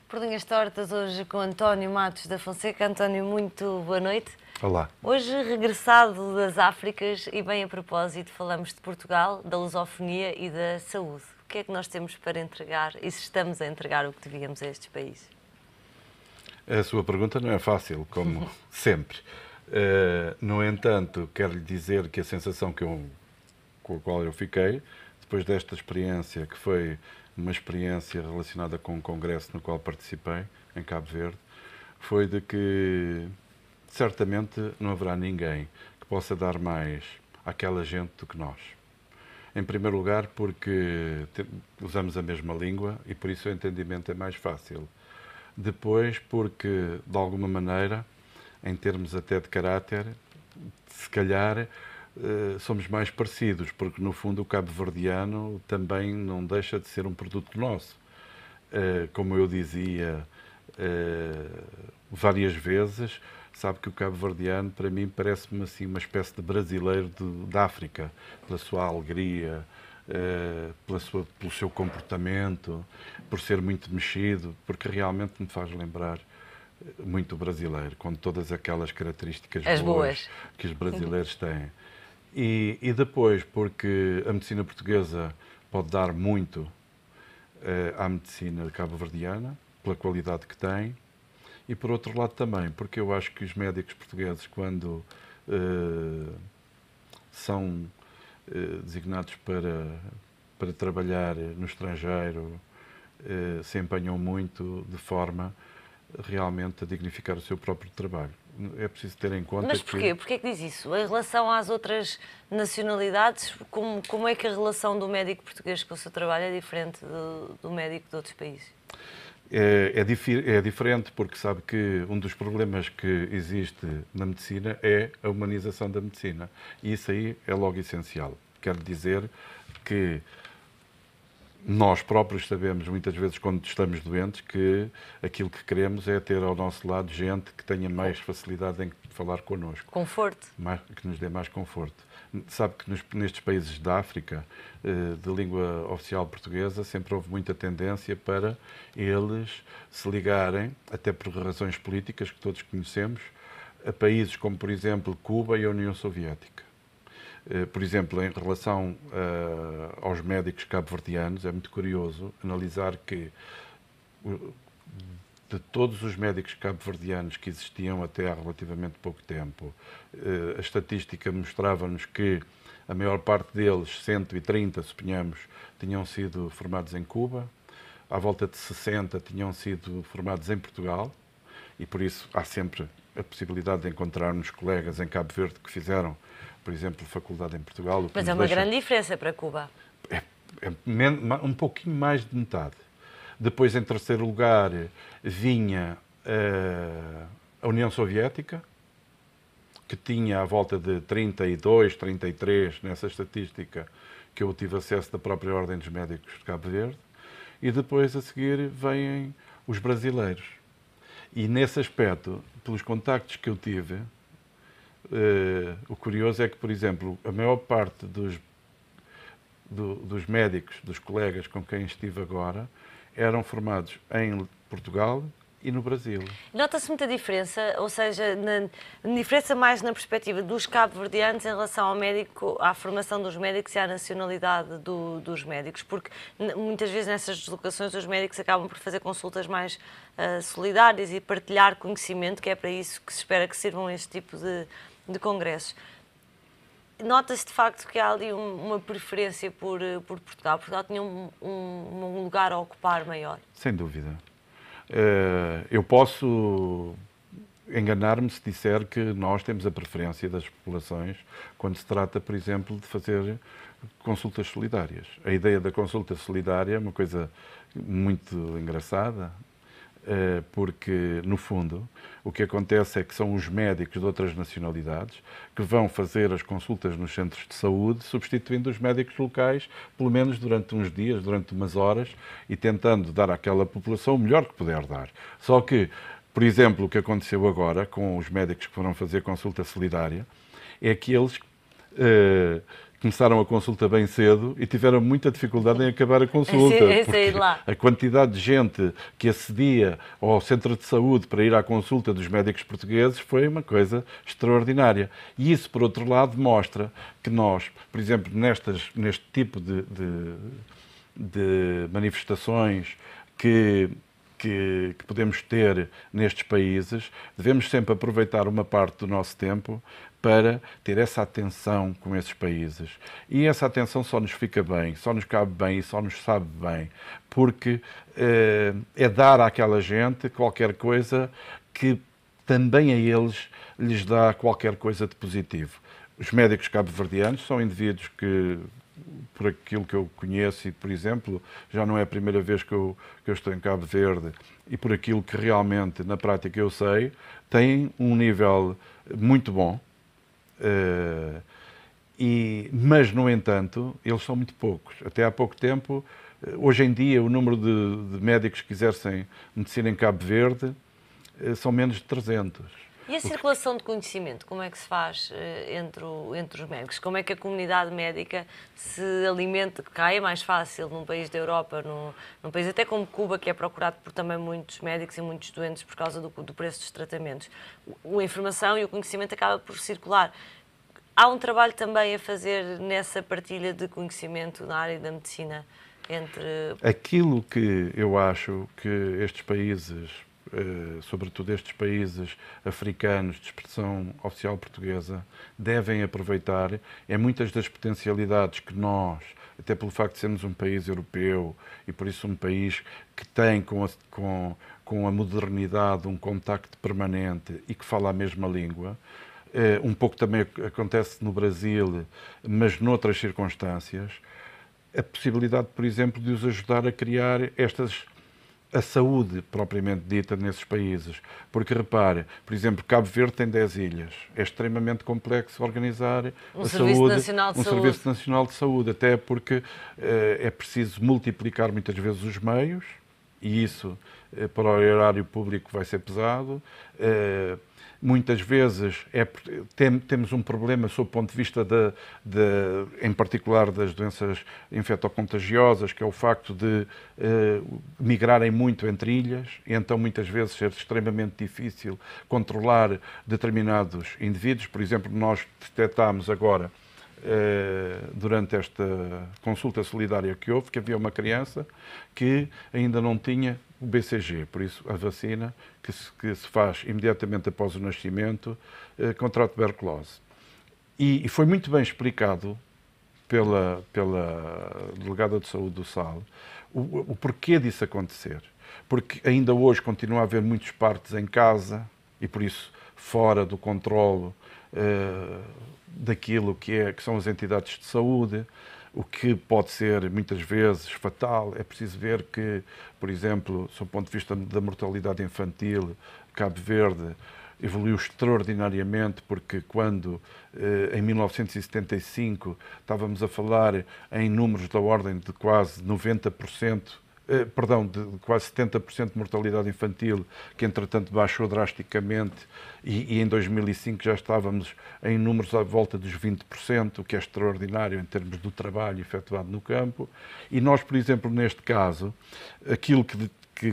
Por Linhas Tortas, hoje com António Matos da Fonseca. António, muito boa noite. Olá. Hoje, regressado das Áfricas, e bem a propósito, falamos de Portugal, da lusofonia e da saúde. O que é que nós temos para entregar e se estamos a entregar o que devíamos a estes países? A sua pergunta não é fácil, como sempre. No entanto, quero-lhe dizer que a sensação com a qual eu fiquei, depois desta experiência, que foi uma experiência relacionada com um congresso no qual participei, em Cabo Verde, foi de que certamente não haverá ninguém que possa dar mais àquela gente do que nós. Em primeiro lugar, porque usamos a mesma língua e por isso o entendimento é mais fácil. Depois, porque, de alguma maneira, em termos até de caráter, se calhar somos mais parecidos, porque no fundo o cabo-verdiano também não deixa de ser um produto nosso. Como eu dizia várias vezes, sabe que o cabo-verdiano para mim parece-me assim uma espécie de brasileiro da África, pela sua alegria, pelo seu comportamento, por ser muito mexido, porque realmente me faz lembrar muito brasileiro, com todas aquelas características boas que os brasileiros têm. E depois, porque a medicina portuguesa pode dar muito à medicina cabo-verdiana, pela qualidade que tem, e por outro lado também, porque eu acho que os médicos portugueses, quando são designados para trabalhar no estrangeiro, se empenham muito de forma realmente a dignificar o seu próprio trabalho. É preciso ter em conta. Mas porquê? Porquê é que diz isso? Em relação às outras nacionalidades, como é que a relação do médico português com o seu trabalho é diferente do médico de outros países? É diferente porque sabe que um dos problemas que existe na medicina é a humanização da medicina. E isso aí é logo essencial. Quero dizer que nós próprios sabemos, muitas vezes, quando estamos doentes, que aquilo que queremos é ter ao nosso lado gente que tenha mais facilidade em falar connosco. Conforto. Que nos dê mais conforto. Sabe que nestes países da África, de língua oficial portuguesa, sempre houve muita tendência para eles se ligarem, até por razões políticas que todos conhecemos, a países como, por exemplo, Cuba e a União Soviética. Por exemplo, em relação aos médicos cabo-verdianos, é muito curioso analisar que de todos os médicos cabo-verdianos que existiam até há relativamente pouco tempo, a estatística mostrava-nos que a maior parte deles, 130, suponhamos, tinham sido formados em Cuba, à volta de 60 tinham sido formados em Portugal, e por isso há sempre a possibilidade de encontrarmos colegas em Cabo Verde que fizeram, por exemplo, faculdade em Portugal. Mas é uma grande diferença para Cuba. É um pouquinho mais de metade. Depois, em terceiro lugar, vinha a União Soviética, que tinha à volta de 32, 33, nessa estatística que eu tive acesso da própria Ordem dos Médicos de Cabo Verde. E depois, a seguir, vêm os brasileiros. E nesse aspecto, pelos contactos que eu tive, o curioso é que, por exemplo, a maior parte dos médicos, dos colegas com quem estive agora, eram formados em Portugal e no Brasil. Nota-se muita diferença, ou seja, diferença mais na perspectiva dos cabo-verdianos em relação ao médico, à formação dos médicos e à nacionalidade dos médicos, porque muitas vezes nessas deslocações os médicos acabam por fazer consultas mais solidárias e partilhar conhecimento, que é para isso que se espera que sirvam este tipo de congressos. Nota-se de facto que há ali uma preferência por Portugal. Portugal tinha um lugar a ocupar maior. Sem dúvida. Eu posso enganar-me se disser que nós temos a preferência das populações quando se trata, por exemplo, de fazer consultas solidárias. A ideia da consulta solidária é uma coisa muito engraçada, porque, no fundo, o que acontece é que são os médicos de outras nacionalidades que vão fazer as consultas nos centros de saúde, substituindo os médicos locais, pelo menos durante uns dias, durante umas horas, e tentando dar àquela população o melhor que puder dar. Só que, por exemplo, o que aconteceu agora com os médicos que foram fazer consulta solidária é que eles começaram a consulta bem cedo e tiveram muita dificuldade em acabar a consulta. Sair lá. A quantidade de gente que acedia ao centro de saúde para ir à consulta dos médicos portugueses foi uma coisa extraordinária. E isso, por outro lado, mostra que nós, por exemplo, neste tipo de manifestações que podemos ter nestes países, devemos sempre aproveitar uma parte do nosso tempo para ter essa atenção com esses países. E essa atenção só nos fica bem, só nos cabe bem e só nos sabe bem, porque é dar àquela gente qualquer coisa que também a eles lhes dá qualquer coisa de positivo. Os médicos cabo-verdianos são indivíduos que, por aquilo que eu conheço e, por exemplo, já não é a primeira vez que eu estou em Cabo Verde e por aquilo que realmente na prática eu sei, têm um nível muito bom, mas, no entanto, eles são muito poucos. Até há pouco tempo, hoje em dia, o número de médicos que exercem medicina em Cabo Verde são menos de 300. E a circulação de conhecimento, como é que se faz entre os médicos? Como é que a comunidade médica se alimenta? Cá é mais fácil num país da Europa, num país até como Cuba, que é procurado por também muitos médicos e muitos doentes por causa do preço dos tratamentos. A informação e o conhecimento acaba por circular. Há um trabalho também a fazer nessa partilha de conhecimento na área da medicina entre... Aquilo que eu acho que estes países, sobretudo estes países africanos de expressão oficial portuguesa, devem aproveitar é muitas das potencialidades que nós, até pelo facto de sermos um país europeu e por isso um país que tem com a modernidade um contacto permanente e que fala a mesma língua. Um pouco também acontece no Brasil, mas noutras circunstâncias, a possibilidade, por exemplo, de os ajudar a criar a saúde propriamente dita nesses países. Porque, repare, por exemplo, Cabo Verde tem 10 ilhas. É extremamente complexo organizar um Serviço Nacional de Saúde, até porque é preciso multiplicar muitas vezes os meios, e isso para o erário público vai ser pesado. Muitas vezes temos um problema sob o ponto de vista, em particular, das doenças infectocontagiosas, que é o facto de migrarem muito entre ilhas, e então muitas vezes ser extremamente difícil controlar determinados indivíduos. Por exemplo, nós detectámos agora, durante esta consulta solidária que houve, que havia uma criança que ainda não tinha o BCG, por isso a vacina que se faz imediatamente após o nascimento contra a tuberculose. E foi muito bem explicado pela delegada de saúde do SAL o porquê disso acontecer. Porque ainda hoje continua a haver muitos partos em casa e por isso fora do controlo daquilo que são as entidades de saúde, o que pode ser muitas vezes fatal. É preciso ver que, por exemplo, sob o ponto de vista da mortalidade infantil, Cabo Verde evoluiu extraordinariamente, porque quando em 1975 estávamos a falar em números da ordem de quase 90%, de quase 70% de mortalidade infantil, que entretanto baixou drasticamente, e em 2005 já estávamos em números à volta dos 20%, o que é extraordinário em termos do trabalho efetuado no campo. E nós, por exemplo, neste caso, aquilo que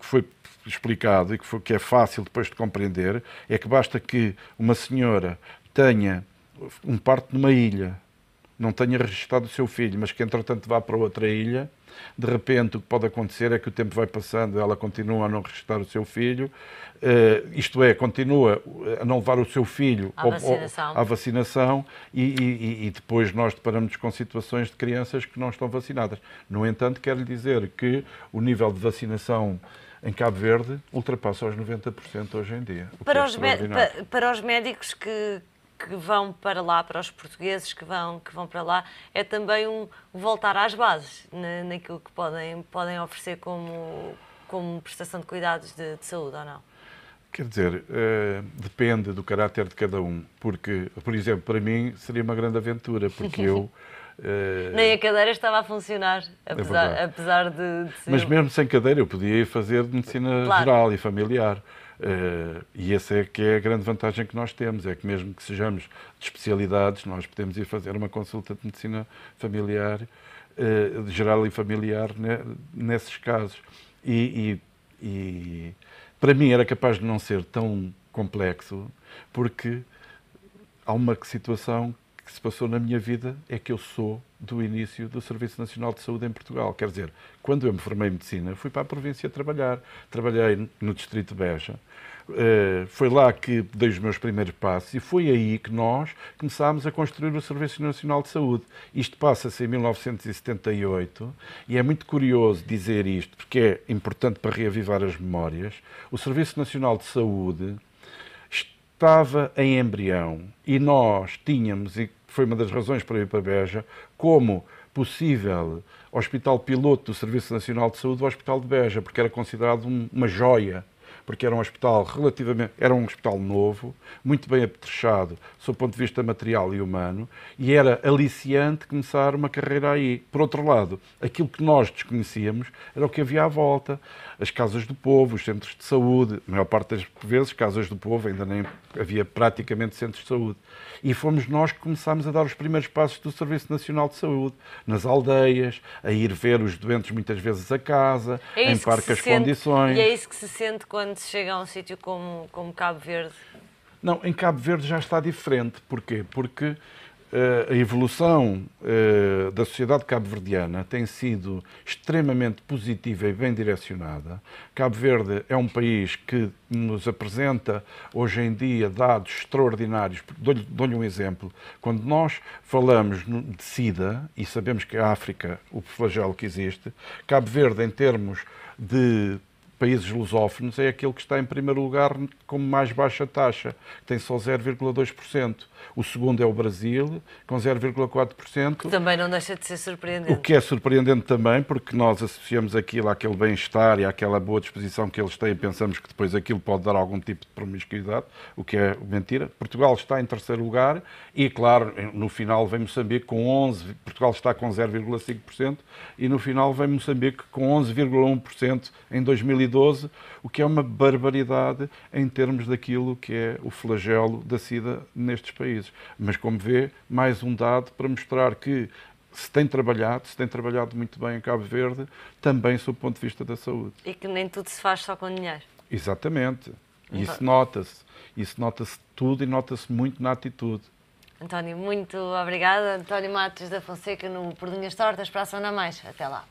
foi explicado e que é fácil depois de compreender, é que basta que uma senhora tenha um parto numa ilha, não tenha registrado o seu filho, mas que entretanto vá para outra ilha, de repente o que pode acontecer é que o tempo vai passando, ela continua a não registrar o seu filho, isto é, continua a não levar o seu filho à vacinação e depois nós deparamos com situações de crianças que não estão vacinadas. No entanto, quero lhe dizer que o nível de vacinação em Cabo Verde ultrapassa os 90% hoje em dia. Para os médicos que vão para lá, para os portugueses que vão para lá, é também um voltar às bases, naquilo que podem oferecer como prestação de cuidados de saúde, ou não? Quer dizer, depende do caráter de cada um, porque, por exemplo, para mim seria uma grande aventura, porque eu... Nem a cadeira estava a funcionar, apesar de ser... Mas mesmo sem cadeira eu podia ir fazer medicina geral e familiar. E essa é que é a grande vantagem que nós temos, é que mesmo que sejamos de especialidades, nós podemos ir fazer uma consulta de medicina familiar, geral e familiar, nesses casos. E para mim era capaz de não ser tão complexo, porque há uma situação que se passou na minha vida, é que eu sou do início do Serviço Nacional de Saúde em Portugal. Quer dizer, quando eu me formei em Medicina, fui para a província trabalhar. Trabalhei no Distrito de Beja. Foi lá que dei os meus primeiros passos e foi aí que nós começámos a construir o Serviço Nacional de Saúde. Isto passa-se em 1978 e é muito curioso dizer isto, porque é importante para reavivar as memórias. O Serviço Nacional de Saúde estava em embrião e nós tínhamos, e foi uma das razões para ir para Beja, como possível hospital piloto do Serviço Nacional de Saúde o Hospital de Beja, porque era considerado uma joia, porque era um hospital era um hospital novo, muito bem apetrechado, sob o ponto de vista material e humano, e era aliciante começar uma carreira aí. Por outro lado, aquilo que nós desconhecíamos era o que havia à volta, as casas do povo, os centros de saúde, a maior parte das vezes, casas do povo, ainda nem havia praticamente centros de saúde. E fomos nós que começámos a dar os primeiros passos do Serviço Nacional de Saúde, nas aldeias, a ir ver os doentes muitas vezes a casa, em parcas condições. E é isso que se sente quando se chega a um sítio como Cabo Verde? Não, em Cabo Verde já está diferente. Porquê? Porque a evolução da sociedade cabo-verdiana tem sido extremamente positiva e bem direcionada. Cabo Verde é um país que nos apresenta hoje em dia dados extraordinários. Dou-lhe um exemplo. Quando nós falamos de SIDA, e sabemos que a África, o flagelo que existe, Cabo Verde, em termos de países lusófonos, é aquele que está em primeiro lugar com mais baixa taxa, tem só 0,2%. O segundo é o Brasil, com 0,4%. Que também não deixa de ser surpreendente. O que é surpreendente também, porque nós associamos aquilo àquele bem-estar e àquela boa disposição que eles têm, pensamos que depois aquilo pode dar algum tipo de promiscuidade, o que é mentira. Portugal está em terceiro lugar e, claro, no final vem Moçambique com 11%, Portugal está com 0,5% e no final vem Moçambique com 11,1% em 2012, o que é uma barbaridade em termos daquilo que é o flagelo da SIDA nestes países. Mas, como vê, mais um dado para mostrar que se tem trabalhado muito bem em Cabo Verde, também sob o ponto de vista da saúde. E que nem tudo se faz só com dinheiro. Exatamente. Isso nota-se. Isso nota-se tudo e nota-se muito na atitude. António, muito obrigada. António Matos da Fonseca no Por Linhas Tortas, para a semana a mais. Até lá.